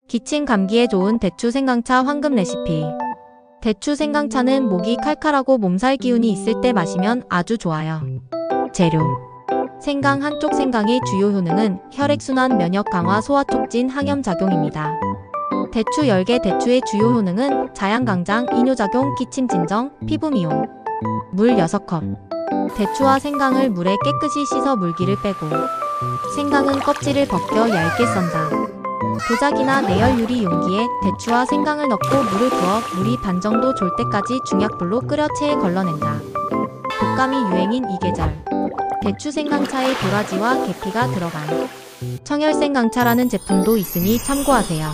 기침 감기에 좋은 대추 생강차 황금 레시피. 대추 생강차는 목이 칼칼하고 몸살 기운이 있을 때 마시면 아주 좋아요. 재료: 생강 한 쪽. 생강의 주요 효능은 혈액순환, 면역 강화, 소화 촉진, 항염 작용입니다. 대추 10개. 대추의 주요 효능은 자양강장, 이뇨작용, 기침 진정, 피부 미용. 물 6컵. 대추와 생강을 물에 깨끗이 씻어 물기를 빼고 생강은 껍질을 벗겨 얇게 썬다. 도자기나 내열 유리 용기에 대추와 생강을 넣고 물을 부어 물이 반 정도 졸 때까지 중약불로 끓여 체에 걸러낸다. 독감이 유행인 이 계절, 대추 생강차에 도라지와 계피가 들어간 청열생강차라는 제품도 있으니 참고하세요.